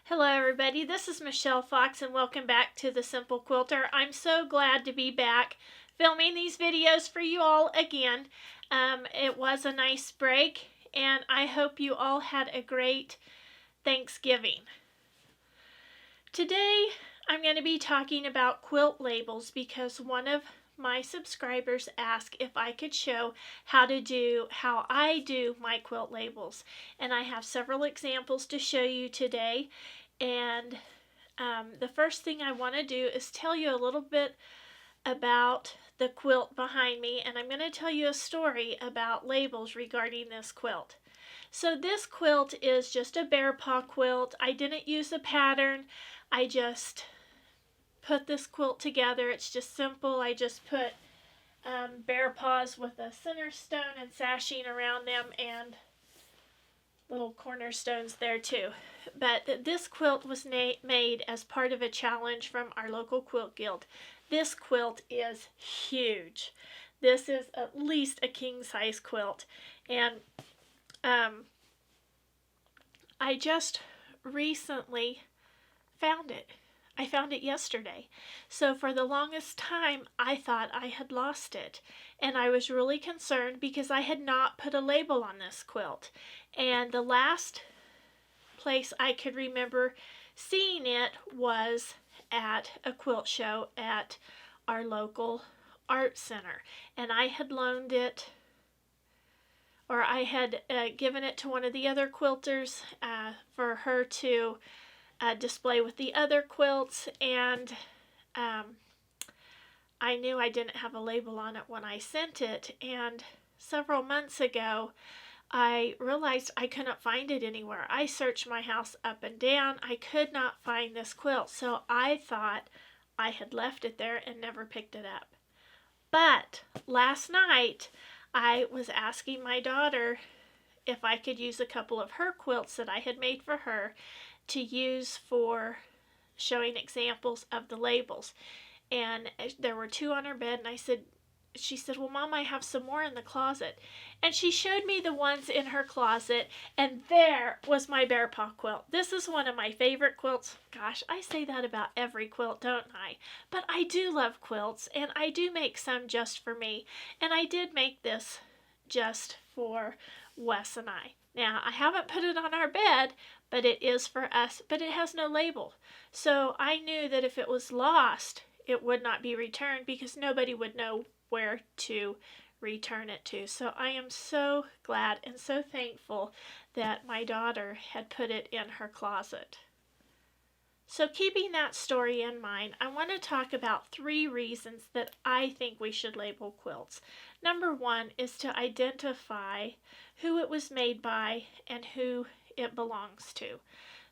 Hello everybody, this is Michelle Fox and welcome back to The Simple Quilter. I'm so glad to be back filming these videos for you all again. It was a nice break and I hope you all had a great Thanksgiving. Today I'm going to be talking about quilt labels because one of my subscribers asked if I could show how I do my quilt labels, and I have several examples to show you today. And the first thing I want to do is tell you a little bit about the quilt behind me, and I'm going to tell you a story about labels regarding this quilt. So this quilt is just a Bearpaw quilt. I didn't use a pattern. I just put this quilt together. It's just simple. I just put Bearpaws with a center stone and sashing around them and little cornerstones there too. But this quilt was made as part of a challenge from our local quilt guild. This quilt is huge. This is at least a king size quilt, and I just recently found it. I found it yesterday. So for the longest time, I thought I had lost it. And I was really concerned because I had not put a label on this quilt. And the last place I could remember seeing it was at a quilt show at our local art center. And I had loaned it, or I had given it to one of the other quilters for her to display with the other quilts, and I knew I didn't have a label on it when I sent it, and several months ago I realized I couldn't find it anywhere. I searched my house up and down. I could not find this quilt, so I thought I had left it there and never picked it up. But last night I was asking my daughter if I could use a couple of her quilts that I had made for her to use for showing examples of the labels. And there were two on her bed, and she said, well, Mom, I have some more in the closet. And she showed me the ones in her closet, and there was my Bearpaw quilt. This is one of my favorite quilts. Gosh, I say that about every quilt, don't I? But I do love quilts, and I do make some just for me. And I did make this just for Wes and I. Now, I haven't put it on our bed, but it is for us, but it has no label. So I knew that if it was lost, it would not be returned because nobody would know where to return it to. So I am so glad and so thankful that my daughter had put it in her closet. So keeping that story in mind, I want to talk about 3 reasons that I think we should label quilts. Number 1 is to identify who it was made by and who it belongs to.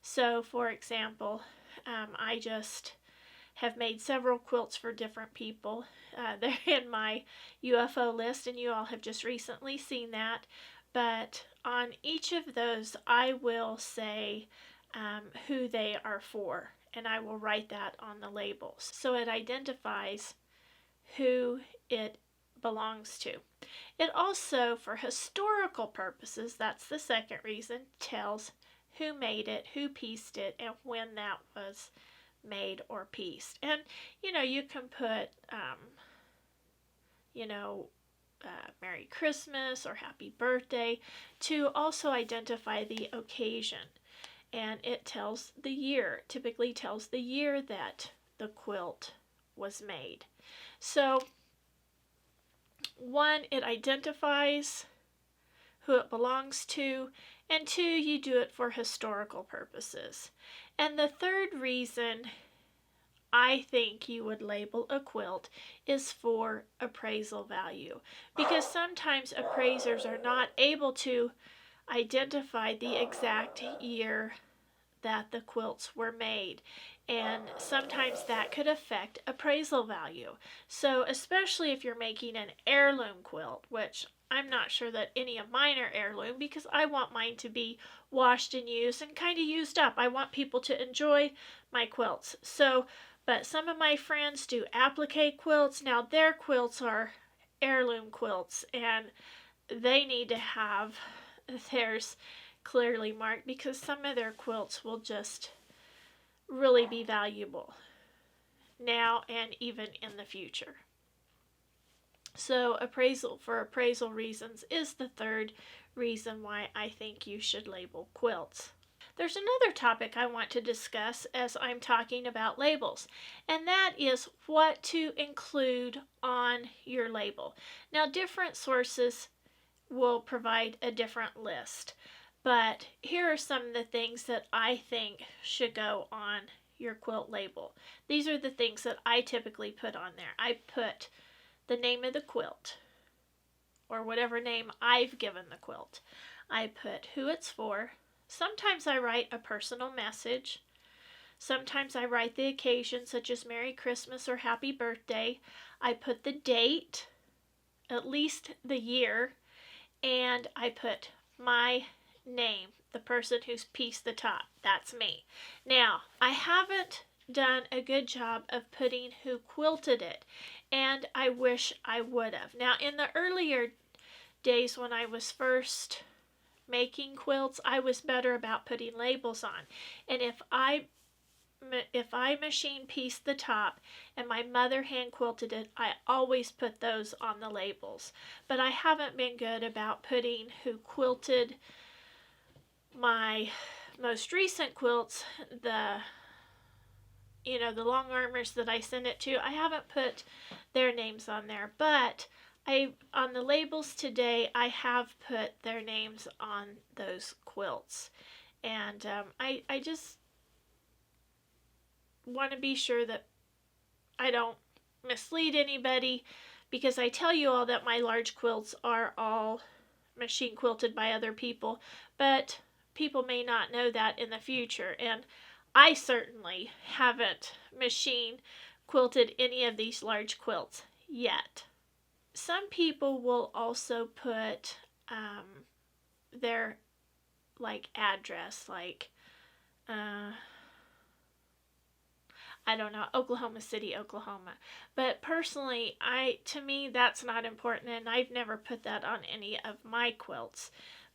So for example, I just have made several quilts for different people. They're in my UFO list, and you all have just recently seen that. But on each of those, I will say who they are for, and I will write that on the labels. So it identifies who it belongs to. It also, for historical purposes, that's the second reason, tells who made it, who pieced it, and when that was made or pieced. And you can put Merry Christmas or Happy Birthday to also identify the occasion. And it tells the year, typically tells the year that the quilt was made. So 1, it identifies who it belongs to, and 2, you do it for historical purposes. And the third reason I think you would label a quilt is for appraisal value, because sometimes appraisers are not able to identify the exact year that the quilts were made, and sometimes that could affect appraisal value. So especially if you're making an heirloom quilt, which I'm not sure that any of mine are heirloom because I want mine to be washed and used and kind of used up. I want people to enjoy my quilts. But some of my friends do applique quilts. Now their quilts are heirloom quilts, and they need to have theirs clearly marked because some of their quilts will just really be valuable now and even in the future. So appraisal for appraisal reasons is the third reason why I think you should label quilts. There's another topic I want to discuss as I'm talking about labels, and that is what to include on your label. Now, different sources will provide a different list, but here are some of the things that I think should go on your quilt label. These are the things that I typically put on there. I put the name of the quilt, or whatever name I've given the quilt. I put who it's for. Sometimes I write a personal message. Sometimes I write the occasion, such as Merry Christmas or Happy Birthday. I put the date, at least the year, and I put my name, the person who's pieced the top. That's me. Now, I haven't done a good job of putting who quilted it, and I wish I would have. Now, in the earlier days when I was first making quilts, I was better about putting labels on. And if I machine pieced the top and my mother hand quilted it, I always put those on the labels. But I haven't been good about putting who quilted my most recent quilts, the long armors that I send it to. I haven't put their names on there, but on the labels today, I have put their names on those quilts. And I just want to be sure that I don't mislead anybody, because I tell you all that my large quilts are all machine quilted by other people, but people may not know that in the future, and I certainly haven't machine quilted any of these large quilts yet. Some people will also put their address, I don't know, Oklahoma City, Oklahoma. But personally, to me, that's not important, and I've never put that on any of my quilts.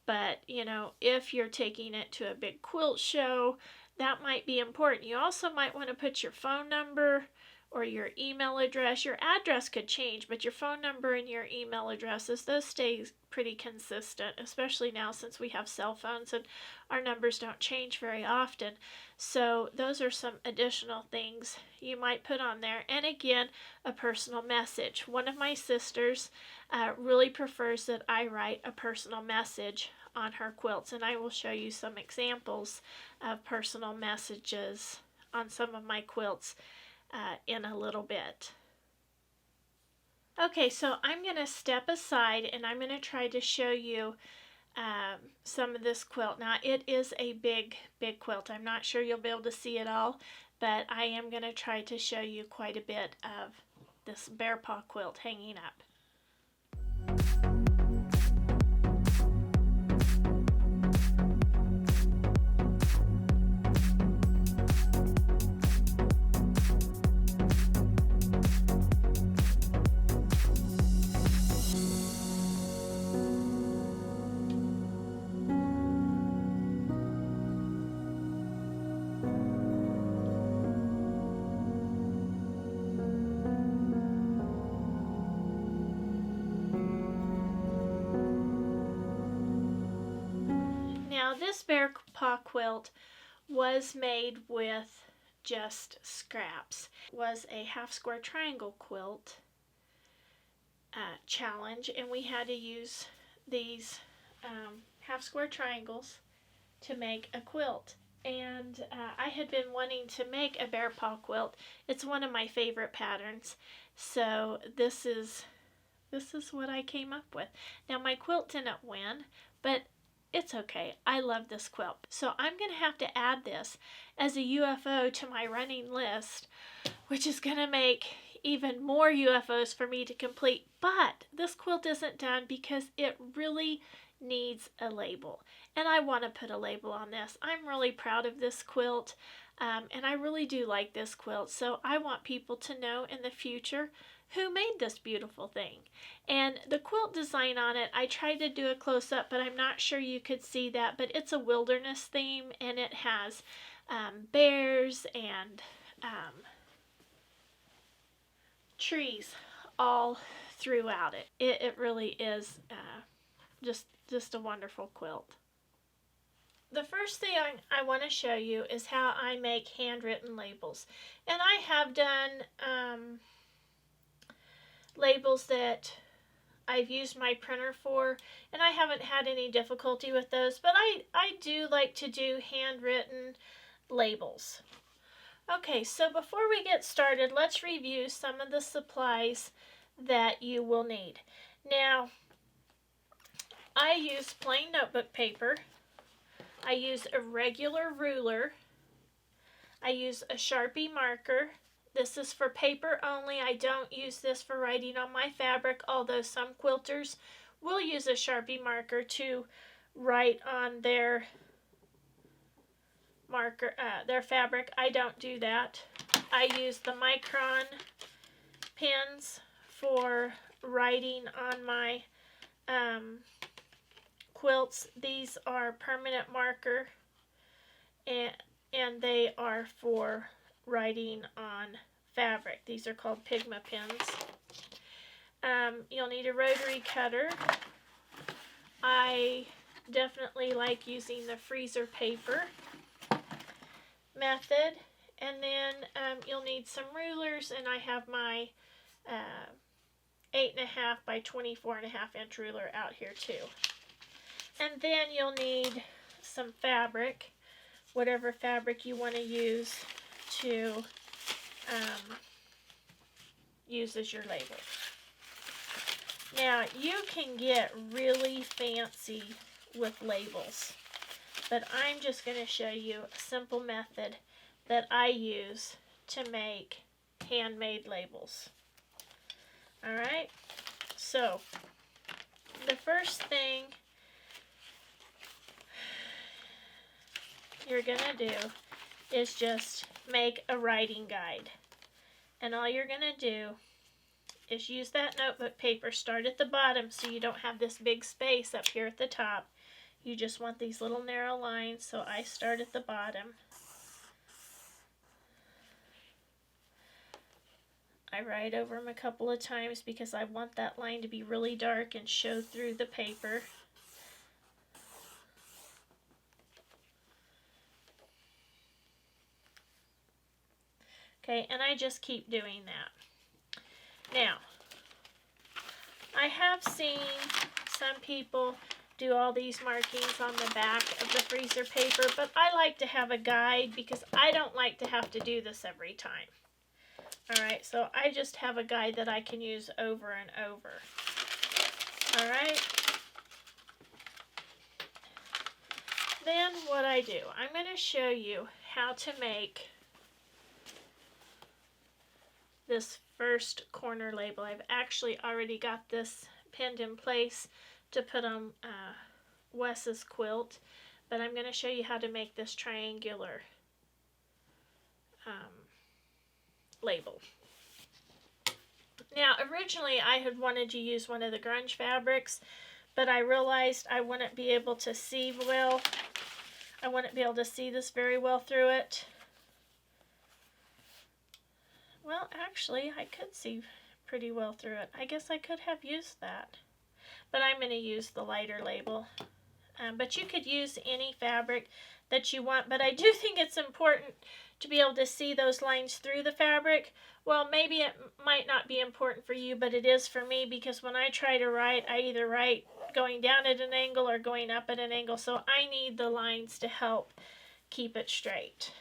But, if you're taking it to a big quilt show, that might be important. You also might want to put your phone number or your email address. Your address could change, but your phone number and your email addresses, those stay pretty consistent, especially now since we have cell phones and our numbers don't change very often. So those are some additional things you might put on there. And again, a personal message. One of my sisters really prefers that I write a personal message on her quilts, and I will show you some examples of personal messages on some of my quilts in a little bit. Okay, so I'm going to step aside and I'm going to try to show you some of this quilt. Now, it is a big quilt. I'm not sure you'll be able to see it all, but I am going to try to show you quite a bit of this Bearpaw quilt hanging up. Now, this Bearpaw quilt was made with just scraps. It was a half square triangle quilt challenge, and we had to use these half square triangles to make a quilt. And I had been wanting to make a Bearpaw quilt. It's one of my favorite patterns, so this is what I came up with. Now, my quilt didn't win, but it's okay. I love this quilt. So I'm going to have to add this as a UFO to my running list, which is going to make even more UFOs for me to complete. But this quilt isn't done because it really needs a label. And I want to put a label on this. I'm really proud of this quilt, and I really do like this quilt. So I want people to know in the future who made this beautiful thing. And the quilt design on it, I tried to do a close-up, but I'm not sure you could see that, but it's a wilderness theme, and it has bears and trees all throughout it. It really is just a wonderful quilt. The first thing I want to show you is how I make handwritten labels. And I have done labels that I've used my printer for, and I haven't had any difficulty with those, but I do like to do handwritten labels. Okay, so before we get started, let's review some of the supplies that you will need. Now, I use plain notebook paper. I use a regular ruler. I use a Sharpie marker. This is for paper only. I don't use this for writing on my fabric, although some quilters will use a Sharpie marker to write on their their fabric. I don't do that. I use the micron pens for writing on my quilts. These are permanent marker, and they are for writing on fabric. These are called Pigma pens. You'll need a rotary cutter. I definitely like using the freezer paper method. And then you'll need some rulers, and I have my 8.5 by 24.5 inch ruler out here too. And then you'll need some fabric, whatever fabric you want to use to use as your label. Now, you can get really fancy with labels, but I'm just going to show you a simple method that I use to make handmade labels. Alright, so the first thing you're going to do is just make a writing guide. And all you're going to do is use that notebook paper. Start at the bottom so you don't have this big space up here at the top. You just want these little narrow lines, so I start at the bottom. I write over them a couple of times because I want that line to be really dark and show through the paper. Okay, and I just keep doing that. Now, I have seen some people do all these markings on the back of the freezer paper, but I like to have a guide because I don't like to have to do this every time. Alright, so I just have a guide that I can use over and over. Alright. Then what I do, I'm going to show you how to make this first corner label. I've actually already got this pinned in place to put on Wes's quilt, but I'm going to show you how to make this triangular label. Now, originally I had wanted to use one of the grunge fabrics, but I realized I wouldn't be able to see well. I wouldn't be able to see this very well through it. Well, actually, I could see pretty well through it. I guess I could have used that, but I'm going to use the lighter label. But you could use any fabric that you want, but I do think it's important to be able to see those lines through the fabric. Well, maybe it might not be important for you, but it is for me, because when I try to write, I either write going down at an angle or going up at an angle, so I need the lines to help keep it straight.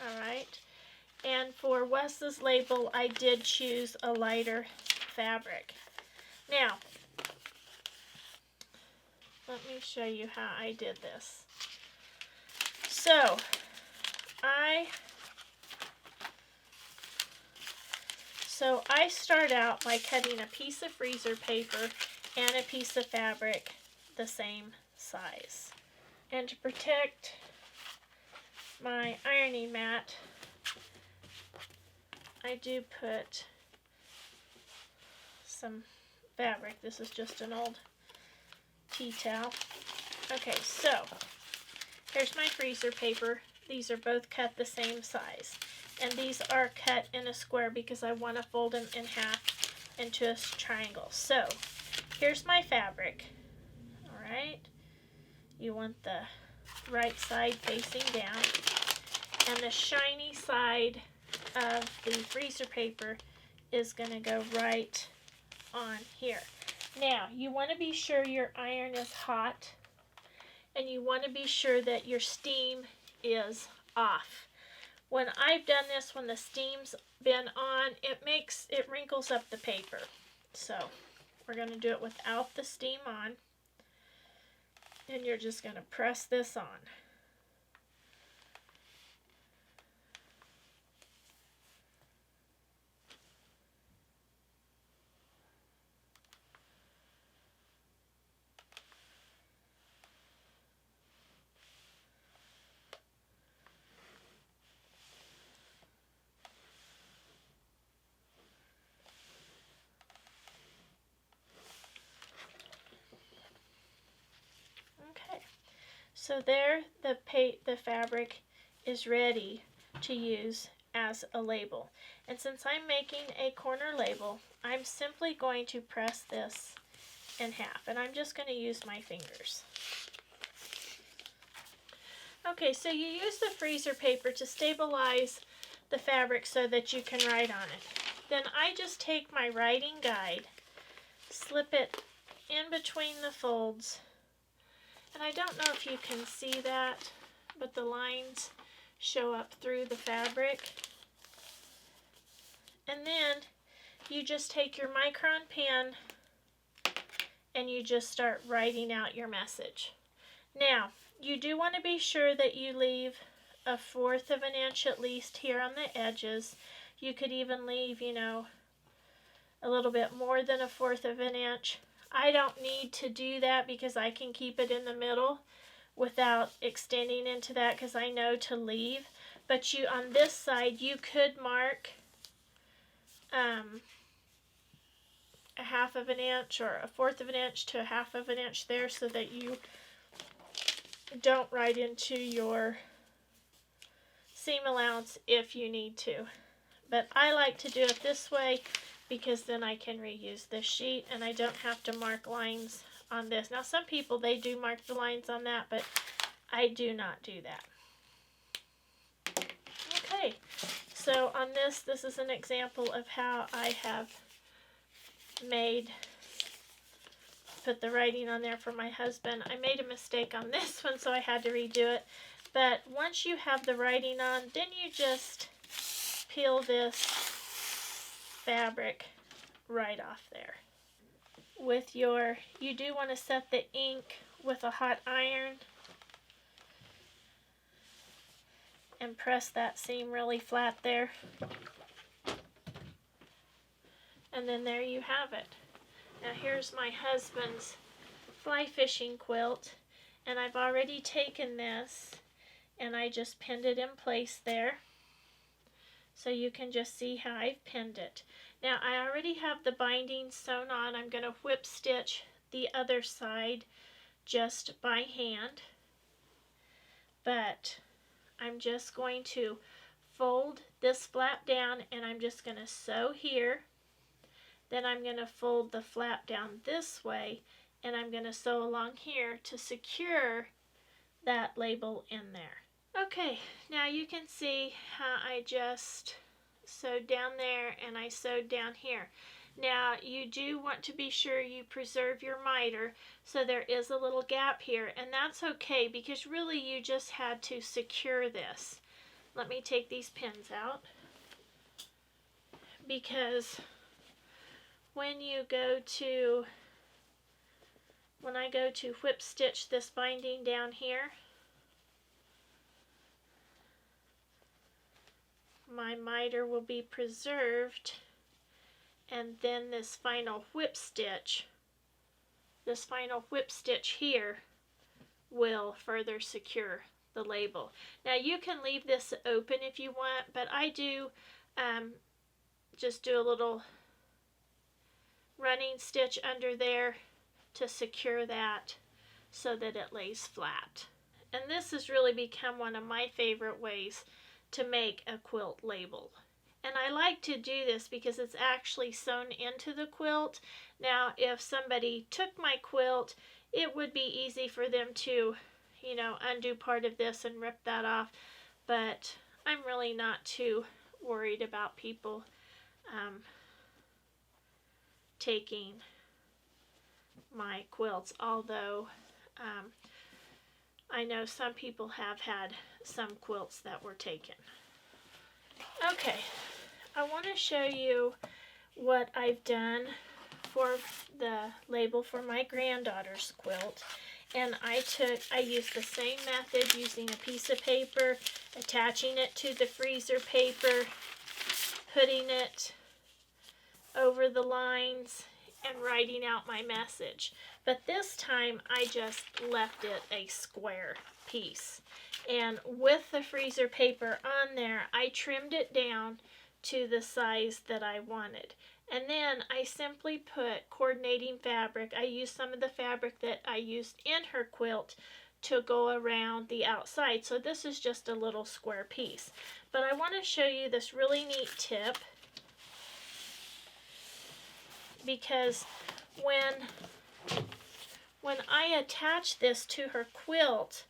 Alright, and for Wes's label, I did choose a lighter fabric. Now, let me show you how I did this. So, I start out by cutting a piece of freezer paper and a piece of fabric the same size. And to protect my ironing mat, I do put some fabric. This is just an old tea towel. Okay, so here's my freezer paper. These are both cut the same size. And these are cut in a square because I want to fold them in half into a triangle. So here's my fabric. Alright, you want the right side facing down, and the shiny side of the freezer paper is going to go right on here. Now, you want to be sure your iron is hot, and you want to be sure that your steam is off. When I've done this, when the steam's been on, it wrinkles up the paper. So we're going to do it without the steam on, and you're just going to press this on. Okay, so there the fabric is ready to use as a label. And since I'm making a corner label, I'm simply going to press this in half, and I'm just going to use my fingers. Okay, so you use the freezer paper to stabilize the fabric so that you can write on it. Then I just take my writing guide, slip it in between the folds, and I don't know if you can see that, but the lines show up through the fabric. And then you just take your micron pen and you just start writing out your message. Now, you do want to be sure that you leave 1/4 of an inch at least here on the edges. You could even leave, a little bit more than 1/4 of an inch. I don't need to do that because I can keep it in the middle without extending into that because I know to leave. But on this side, you could mark 1/2 of an inch or 1/4 of an inch to 1/2 of an inch there so that you don't write into your seam allowance if you need to. But I like to do it this way because then I can reuse this sheet and I don't have to mark lines on this. Now some people, they do mark the lines on that, but I do not do that. Okay, so on this is an example of how I have put the writing on there for my husband. I made a mistake on this one, so I had to redo it. But once you have the writing on, then you just peel this fabric right off there. You do want to set the ink with a hot iron and press that seam really flat there. And then there you have it. Now here's my husband's fly fishing quilt, and I've already taken this and I just pinned it in place there. So you can just see how I've pinned it. Now I already have the binding sewn on. I'm going to whip stitch the other side just by hand. But I'm just going to fold this flap down and I'm just going to sew here. Then I'm going to fold the flap down this way and I'm going to sew along here to secure that label in there. Okay, now you can see how I just sewed down there and I sewed down here. Now you do want to be sure you preserve your miter, so there is a little gap here, and that's okay because really you just had to secure this. Let me take these pins out, because when I go to whip stitch this binding down here, my miter will be preserved, and then this final whip stitch here will further secure the label. Now you can leave this open if you want, but I do just do a little running stitch under there to secure that so that it lays flat. And this has really become one of my favorite ways to make a quilt label. And I like to do this because it's actually sewn into the quilt. Now, if somebody took my quilt, it would be easy for them to, you know, undo part of this and rip that off. But I'm really not too worried about people taking my quilts, although I know some people have had some quilts that were taken. Okay, I want to show you what I've done for the label for my granddaughter's quilt. And I used the same method, using a piece of paper, attaching it to the freezer paper, putting it over the lines, and writing out my message. But this time I just left it a square piece. And with the freezer paper on there, I trimmed it down to the size that I wanted. And then I simply put coordinating fabric. I used some of the fabric that I used in her quilt to go around the outside. So this is just a little square piece. But I want to show you this really neat tip, because when I attach this to her quilt,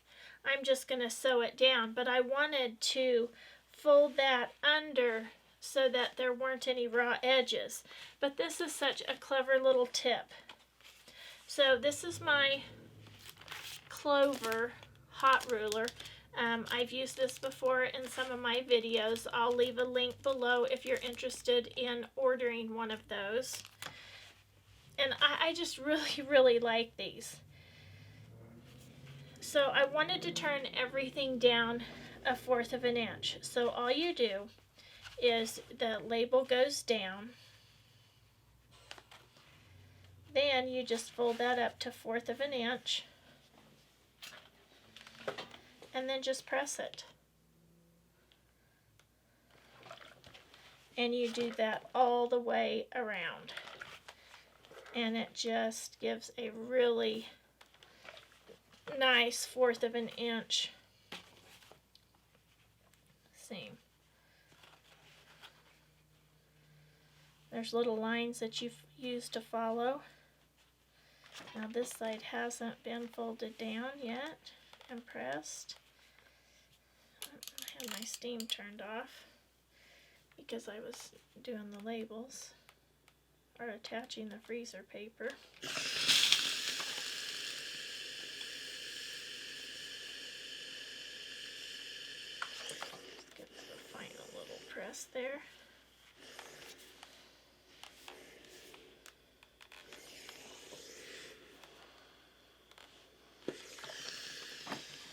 I'm just going to sew it down, but I wanted to fold that under so that there weren't any raw edges. But this is such a clever little tip. So this is my Clover Hot Ruler. I've used this before in some of my videos. I'll leave a link below if you're interested in ordering one of those. And I just really like these. So I wanted to turn everything down 1/4 of an inch. So all you do is the label goes down. Then you just fold that up to 1/4 of an inch. And then just press it. And you do that all the way around. And it just gives a really nice 1/4 of an inch seam. There's little lines that you use to follow. Now this side hasn't been folded down yet and pressed. I had my steam turned off because I was doing the labels, or attaching the freezer paper. Get the final little press there.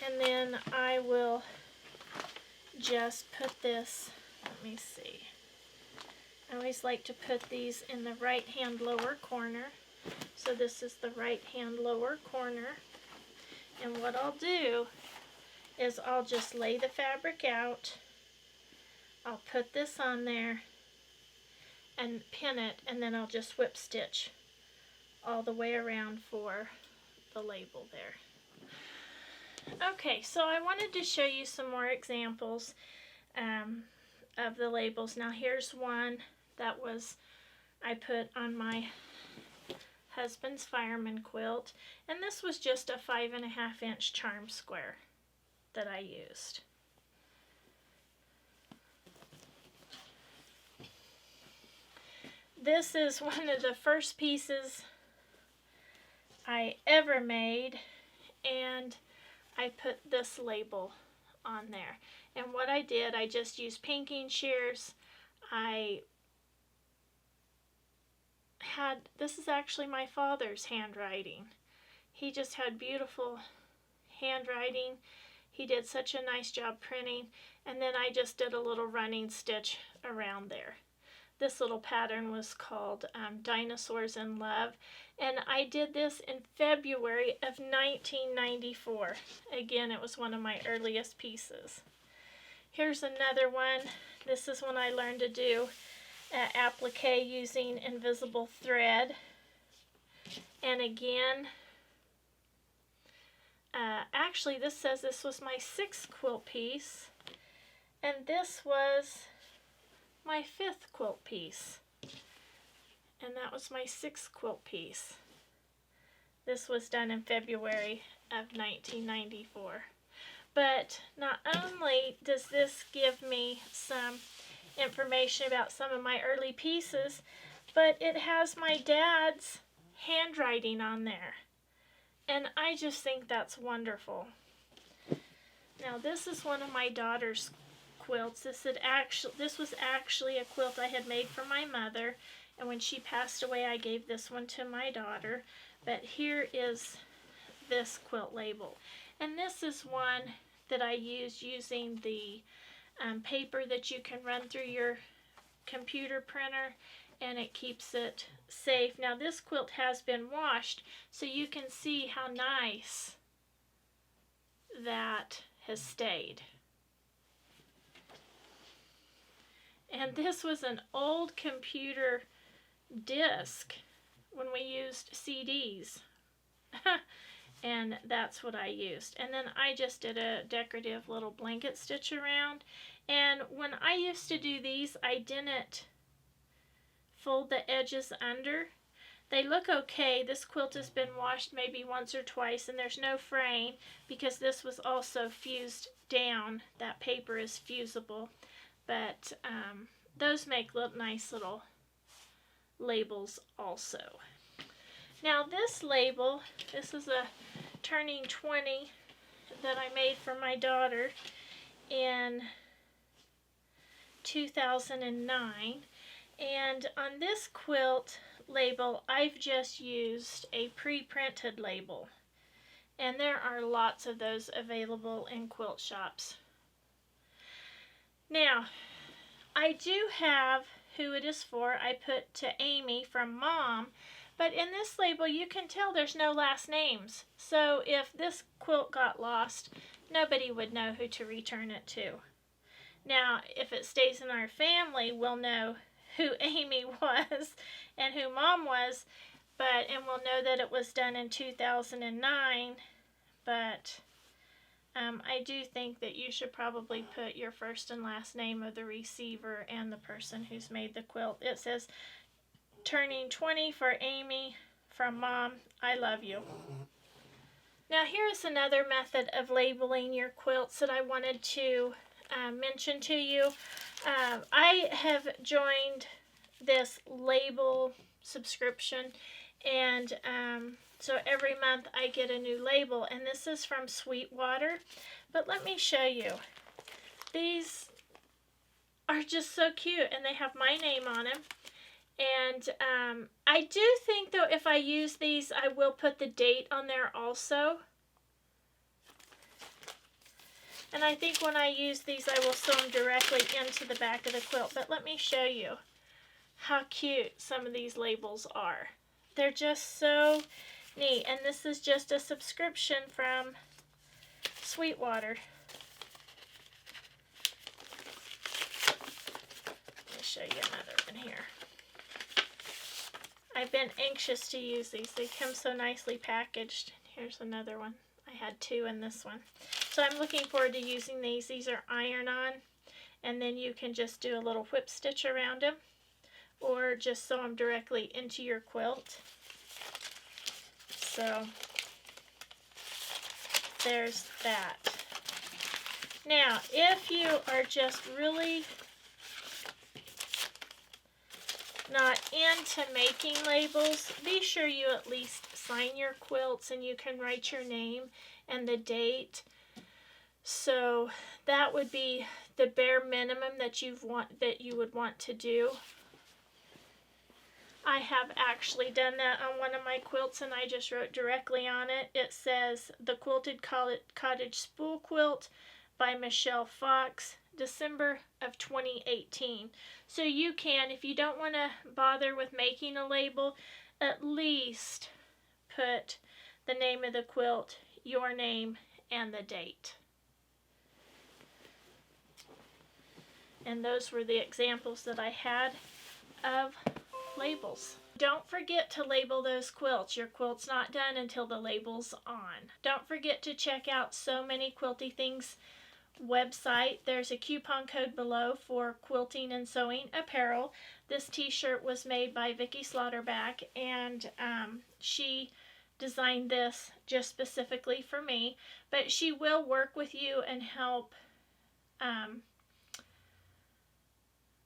And then I will just put this, let me see. I always like to put these in the right hand lower corner. So this is the right hand lower corner. And what I'll do is I'll just lay the fabric out. I'll put this on there and pin it, and then I'll just whip stitch all the way around for the label there. Okay, so I wanted to show you some more examples of the labels. Now here's one that I put on my husband's fireman quilt, and this was just a 5.5 inch charm square that I used. This is one of the first pieces I ever made, and I put this label on there. And what I did, I just used pinking shears. This is actually my father's handwriting. He just had beautiful handwriting. He did such a nice job printing. And then I just did a little running stitch around there. This little pattern was called Dinosaurs in Love. And I did this in February of 1994. Again, it was one of my earliest pieces. Here's another one. This is when I learned to do applique using invisible thread. And again, actually this says this was my 6th quilt piece, and this was my 5th quilt piece, and that was my 6th quilt piece. This was done in February of 1994. But not only does this give me some information about some of my early pieces, but it has my dad's handwriting on there. And I just think that's wonderful. Now this is one of my daughter's quilts. This was actually a quilt I had made for my mother, and when she passed away I gave this one to my daughter. But here is this quilt label. And this is one that I used using the paper that you can run through your computer printer, and it keeps it safe. Now this quilt has been washed, so you can see how nice that has stayed. And this was an old computer disc when we used CDs. And that's what I used. And then I just did a decorative little blanket stitch around. And when I used to do these, I didn't fold the edges under. They look okay. This quilt has been washed maybe once or twice, and there's no fraying because this was also fused down. That paper is fusible. But those make nice little labels also. Now this label, this is a turning 20 that I made for my daughter in 2009. And on this quilt label, I've just used a pre-printed label. And there are lots of those available in quilt shops. Now, I do have who it is for. I put to Amy from Mom, but in this label you can tell there's no last names. So if this quilt got lost, nobody would know who to return it to. Now, if it stays in our family, we'll know who Amy was and who Mom was, and we'll know that it was done in 2009, but I do think that you should probably put your first and last name of the receiver and the person who's made the quilt. It says, turning 20 for Amy from Mom, I love you. Now here's another method of labeling your quilts that I wanted to mention to you. I have joined this label subscription, and so every month I get a new label, and this is from Sweetwater. But let me show you. These are just so cute, and they have my name on them. And I do think, though, if I use these, I will put the date on there also. And I think when I use these, I will sew them directly into the back of the quilt. But let me show you how cute some of these labels are. They're just so neat. And this is just a subscription from Sweetwater. Let me show you another one here. I've been anxious to use these. They come so nicely packaged. Here's another one. I had two in this one. So I'm looking forward to using these. These are iron-on, and then you can just do a little whip stitch around them, or just sew them directly into your quilt. So there's that. Now, if you are just really not into making labels, be sure you at least sign your quilts, and you can write your name and the date. So that would be the bare minimum that you would want to do. I have actually done that on one of my quilts, and I just wrote directly on it. It says, "The Quilted Cottage Spool Quilt by Michelle Fox, December of 2018. So you can, if you don't want to bother with making a label, at least put the name of the quilt, your name, and the date. And those were the examples that I had of labels. Don't forget to label those quilts. Your quilt's not done until the label's on. Don't forget to check out So Many Quilty Things website. There's a coupon code below for quilting and sewing apparel. This t-shirt was made by Vicki Slaughterback, and she designed this just specifically for me, but she will work with you and help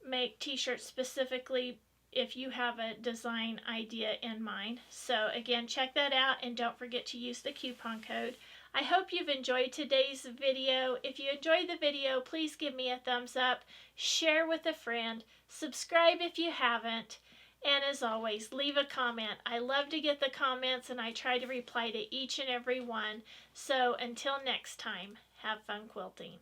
make t-shirts specifically if you have a design idea in mind. So again, check that out and don't forget to use the coupon code. I hope you've enjoyed today's video. If you enjoyed the video, please give me a thumbs up, share with a friend, subscribe if you haven't, and as always, leave a comment. I love to get the comments and I try to reply to each and every one. So until next time, have fun quilting.